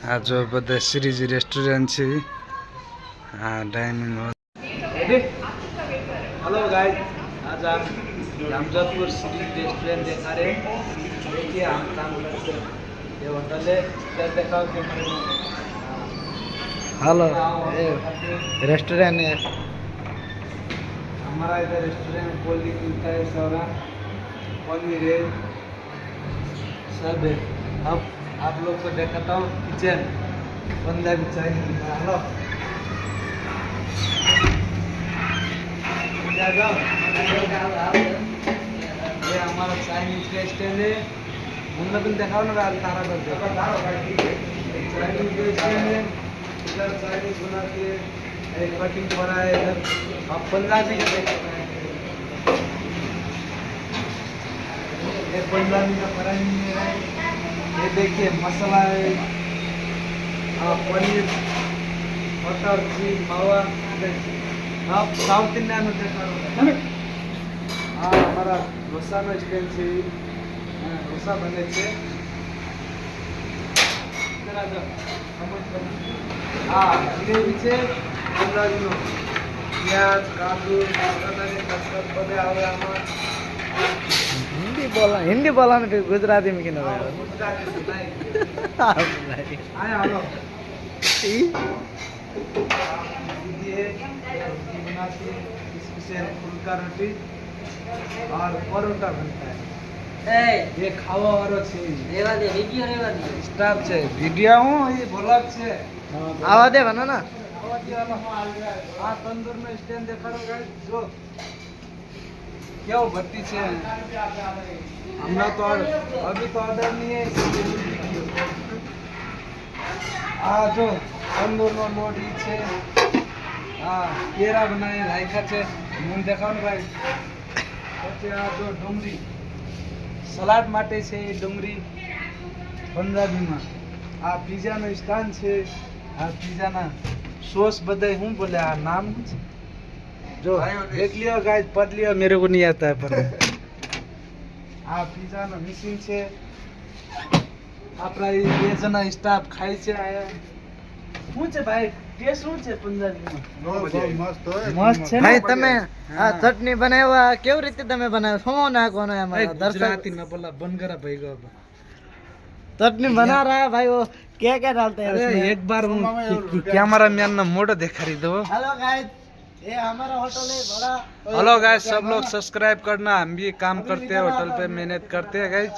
आ जो बदा श्रीजी रेस्टोरेंट है डाइनिंग हॉल। हेलो गाइस, आज हम रामजोधपुर श्री रेस्टोरेंट देखा रहे हैं। देखिए हम काम करते हैं, ये होटल है। इधर देखा हेलो रेस्टोरेंट है हमारा। इधर रेस्टोरेंट में कोल्ड ड्रिंक मिलता है, सारा पनीर है, सब है। अब आप लोग को दिखाता हूँ किचन। बंदा भी चाहिए। हेलो ये हमारा चाइनीज का स्टैंड है। मुन्ना तुम दिखाओ ना, तारा कर दो। चाइनीज का स्टैंड है, इधर चाइनीज बना के एक कटिंग बना है। इधर आप पंजाबी का देख सकते हैं। ये पंजाबी का फ्राई है। ये देखिए मसाला है, पनीर, बटर, चीज, मावा। आप साउथ इंडियन में देखा होगा। हमारा डोसा નો સ્ટેન્ડ છે। डोसा बने છે। इधर आ जाओ। ग्रेवी છે અંદાજનો। प्याज, काजू, बटाटे, कसरत बदे આવે આમાં। हिंदी बोला ना गुजराती में किन ગુજરાતી નહીં। આયા હાલો। ये रोटी बनाती है, इससे फुल्का रोटी और परोठा बनता है। ये खावा वालो छे। स्टाफ छे। वीडियो हूँ ये ब्लॉग छे। आवा दे बना ना आ तंदूर में स्टैंड देखाड़ो गाइस। जो क्या वो भट्टी छे। हमने तो अभी तो ऑर्डर नहीं है। जो तंदूर नो लोट ई छे। केरा बनाए रायखा छे। मून देखाओ ने भाई। પછી આ જો ડુંગળી સલાડ માટે છે। એ ડુંગળી પંજાબીમાં। આ પિઝાનો સ્ટાન્ડ છે। આ પિઝાના સોસ બધાય હું બોલે આ નામ છે। જો દેખ लियो गाइस, पढ़ लियो, मेरे को नहीं आता है पर। આ પિઝાનો મશીન છે। આપણા બે જણા સ્ટાફ ખાય છે। આયા શું છે ભાઈ? ટેસ્ટ શું છે પંજાબીમાં? મસ્ત છે ભાઈ। તમે આ ચટણી બનાવ્યા કેવી રીતે તમે બનાવ્યો? શું નાખવાનો એમાં? ગુજરાતી ना बोला बन करा भाई को। चटनी बना रहा है भाई, वो क्या क्या डालते हैं उसमें? एक बार कैमरा मैन ना मोड़ दिखा दो। हेलो गाइस, ये हमारा होटल है बड़ा। हेलो गाइस, सब लोग सब्सक्राइब करना। हम भी काम करते हैं होटल पे, मेहनत करते हैं गाइस।